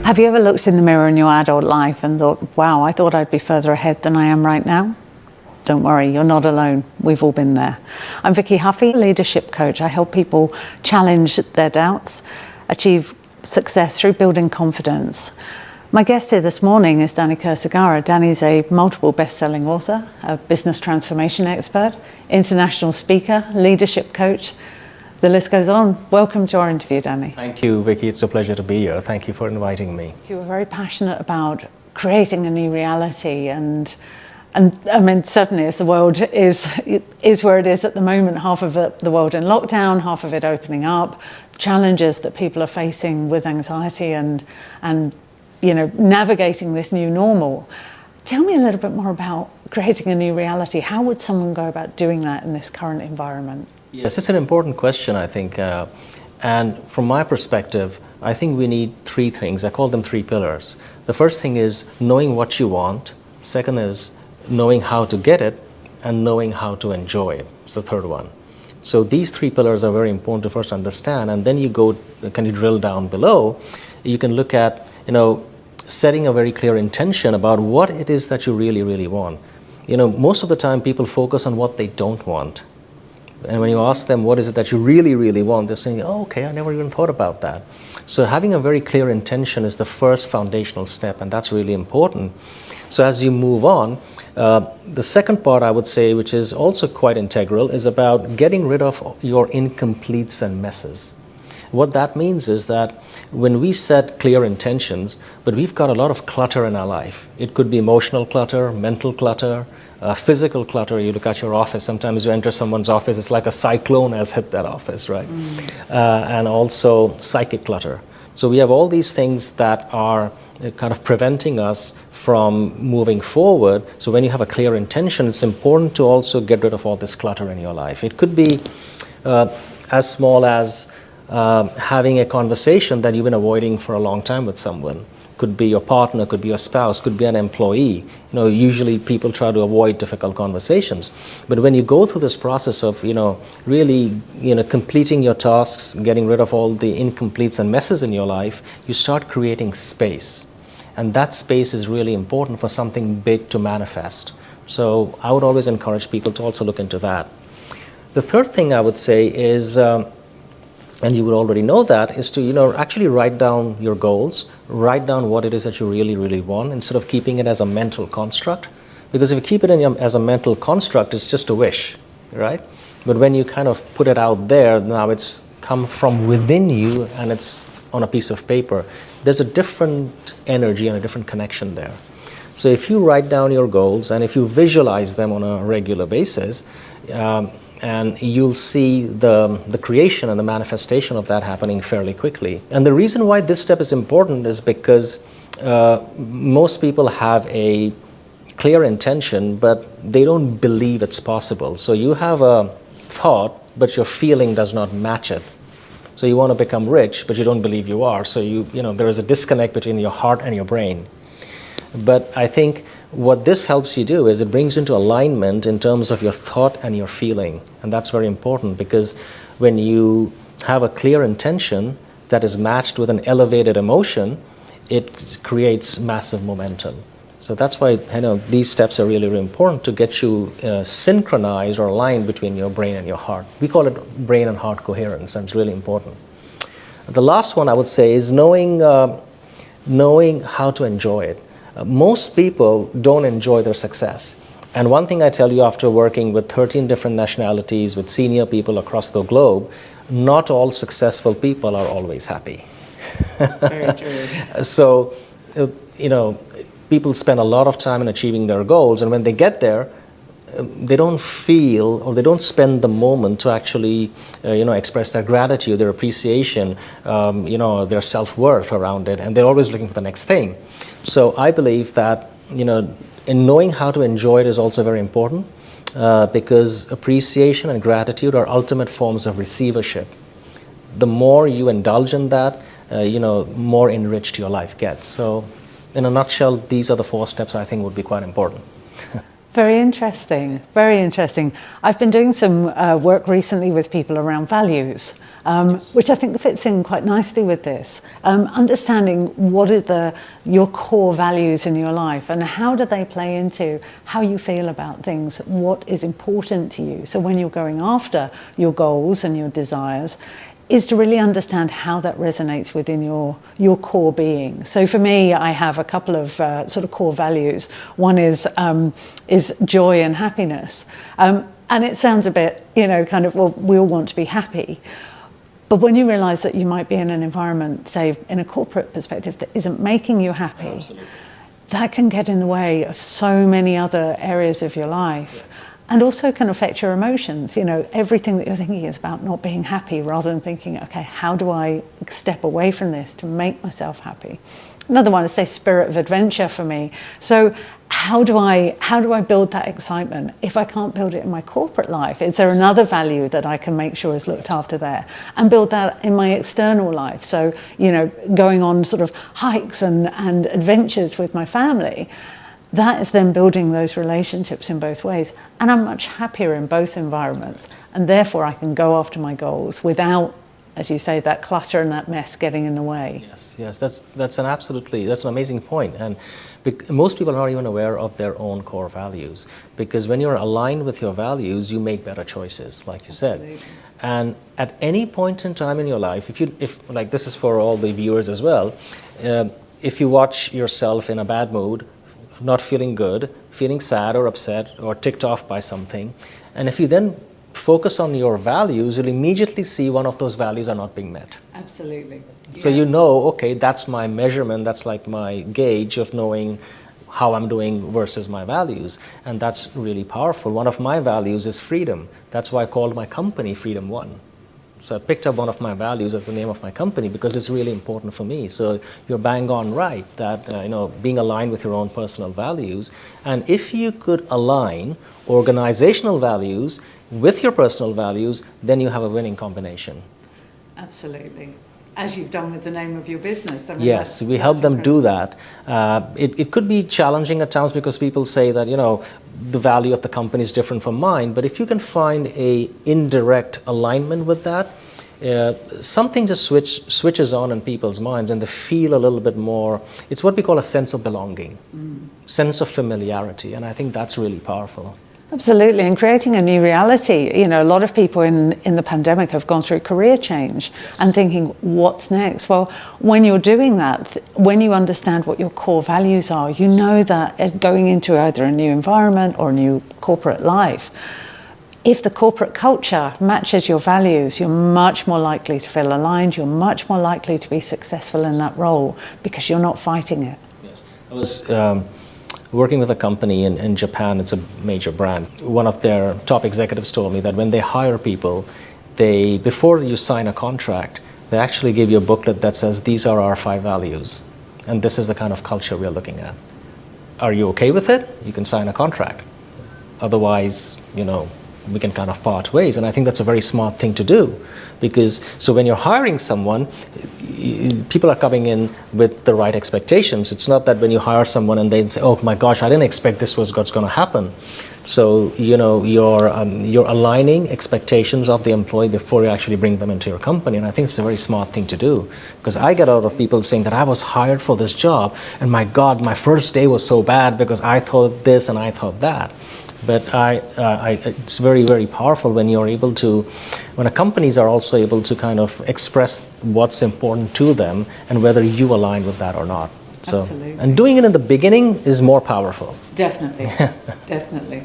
Have you ever looked in the mirror in your adult life and thought, wow, I thought I'd be further ahead than I am right now? Don't worry, you're not alone. We've all been there. I'm Vicky Huffey, leadership coach. I help people challenge their doubts, achieve success through building confidence. My guest here this morning is Danny Khursigara. Danny's a multiple best-selling author, a business transformation expert, international speaker, leadership coach. The list goes on. Welcome to our interview, Danny. Thank you, Vicky. It's a pleasure to be here. Thank you for inviting me. You were very passionate about creating a new reality, and I mean, certainly as the world is where it is at the moment, half of the world in lockdown, half of it opening up, challenges that people are facing with anxiety and you know, navigating this new normal. Tell me a little bit more about creating a new reality. How would someone go about doing that in this current environment? Yes, it's an important question, I think. And from my perspective, I think we need three things. I call them three pillars. The first thing is knowing what you want. Second is knowing how to get it, and knowing how to enjoy it. It's the third one. So these three pillars are very important to first understand, and then you drill down below. You can look at, you know, setting a very clear intention about what it is that you really, really want. You know, most of the time people focus on what they don't want. And when you ask them, what is it that you really, really want? They're saying, oh, okay, I never even thought about that. So having a very clear intention is the first foundational step, and that's really important. So as you move on, the second part, I would say, which is also quite integral, is about getting rid of your incompletes and messes. What that means is that when we set clear intentions, but we've got a lot of clutter in our life. It could be emotional clutter, mental clutter, physical clutter. You look at your office, sometimes you enter someone's office, it's like a cyclone has hit that office, right? And also psychic clutter. So we have all these things that are kind of preventing us from moving forward. So when you have a clear intention, it's important to also get rid of all this clutter in your life. It could be as small as having a conversation that you've been avoiding for a long time with someone. Could be your partner, could be your spouse, could be an employee. You know, usually people try to avoid difficult conversations. But when you go through this process of, you know, really, you know, completing your tasks, getting rid of all the incompletes and messes in your life, you start creating space. And that space is really important for something big to manifest. So I would always encourage people to also look into that. The third thing I would say is, and you would already know that, is to, you know, actually write down your goals, write down what it is that you really, really want, instead of keeping it as a mental construct. Because if you keep it as a mental construct, it's just a wish, right? But when you kind of put it out there, now it's come from within you and it's on a piece of paper. There's a different energy and a different connection there. So if you write down your goals and if you visualize them on a regular basis, and you'll see the creation and the manifestation of that happening fairly quickly. And the reason why this step is important is because most people have a clear intention, but they don't believe it's possible. So you have a thought, but your feeling does not match it. So you want to become rich, but you don't believe you are. So you know, there is a disconnect between your heart and your brain. But I think what this helps you do is it brings into alignment in terms of your thought and your feeling. And that's very important, because when you have a clear intention that is matched with an elevated emotion, it creates massive momentum. So that's why, you know, these steps are really, really important to get you synchronized or aligned between your brain and your heart. We call it brain and heart coherence, and it's really important. The last one I would say is knowing how to enjoy it. Most people don't enjoy their success. And one thing I tell you, after working with 13 different nationalities, with senior people across the globe, not all successful people are always happy. Very true. So, you know, people spend a lot of time in achieving their goals, and when they get there, they don't feel, or they don't spend the moment to actually, you know, express their gratitude, their appreciation, you know, their self-worth around it, and they're always looking for the next thing. So I believe that, you know, in knowing how to enjoy it is also very important, because appreciation and gratitude are ultimate forms of receivership. The more you indulge in that, you know, more enriched your life gets. So in a nutshell, these are the 4 steps I think would be quite important. Very interesting, very interesting. I've been doing some work recently with people around values, which I think fits in quite nicely with this. Understanding what are your core values in your life and how do they play into how you feel about things, what is important to you. So when you're going after your goals and your desires, is to really understand how that resonates within your core being. So for me, I have a couple of sort of core values. One is joy and happiness. And it sounds a bit, kind of, well, we all want to be happy. But when you realize that you might be in an environment, say, in a corporate perspective, that isn't making you happy, Absolutely. that can get in the way of so many other areas of your life. And also can affect your emotions. Everything that you're thinking is about not being happy rather than thinking, okay, how do I step away from this to make myself happy? Another one is, say, spirit of adventure for me. So how do I build that excitement if I can't build it in my corporate life? Is there another value that I can make sure is looked after there and build that in my external life? So, going on sort of hikes and adventures with my family. That is then building those relationships in both ways. And I'm much happier in both environments. And therefore I can go after my goals without, as you say, that clutter and that mess getting in the way. Yes, that's an amazing point. And most people are not even aware of their own core values, because when you're aligned with your values, you make better choices, like you Absolutely. said. And at any point in time in your life, if like this is for all the viewers as well, if you watch yourself in a bad mood, not feeling good, feeling sad or upset or ticked off by something, and if you then focus on your values, you'll immediately see one of those values are not being met. Absolutely. So okay, that's my measurement, that's like my gauge of knowing how I'm doing versus my values, and that's really powerful. One of my values is freedom. That's why I called my company Freedom One. So I picked up one of my values as the name of my company because it's really important for me. So you're bang on right that being aligned with your own personal values, and if you could align organizational values with your personal values, then you have a winning combination. Absolutely. As you've done with the name of your business. Yes, we help them do that. It could be challenging at times because people say that, the value of the company is different from mine, but if you can find a indirect alignment with that, something just switches on in people's minds and they feel a little bit more. It's what we call a sense of belonging, sense of familiarity, and I think that's really powerful. Absolutely, and creating a new reality. A lot of people in the pandemic have gone through career change and thinking, what's next? Well, when you're doing that, when you understand what your core values are, you know that going into either a new environment or a new corporate life, if the corporate culture matches your values, you're much more likely to feel aligned, you're much more likely to be successful in that role because you're not fighting it. Yes, I was working with a company in Japan. It's a major brand. One of their top executives told me that when they hire people, before you sign a contract, they actually give you a booklet that says, these are our 5 values, and this is the kind of culture we're looking at. Are you okay with it? You can sign a contract. Otherwise, we can kind of part ways. And I think that's a very smart thing to do, because so when you're hiring someone, people are coming in with the right expectations. It's not that when you hire someone and they say, oh my gosh, I didn't expect this was what's going to happen. So you're aligning expectations of the employee before you actually bring them into your company, and I think it's a very smart thing to do, because I get a lot of people saying that I was hired for this job and my God, my first day was so bad because I thought this and I thought that. But it's very, very powerful when companies are also able to kind of express what's important to them and whether you align with that or not. Absolutely. And doing it in the beginning is more powerful. Definitely, definitely.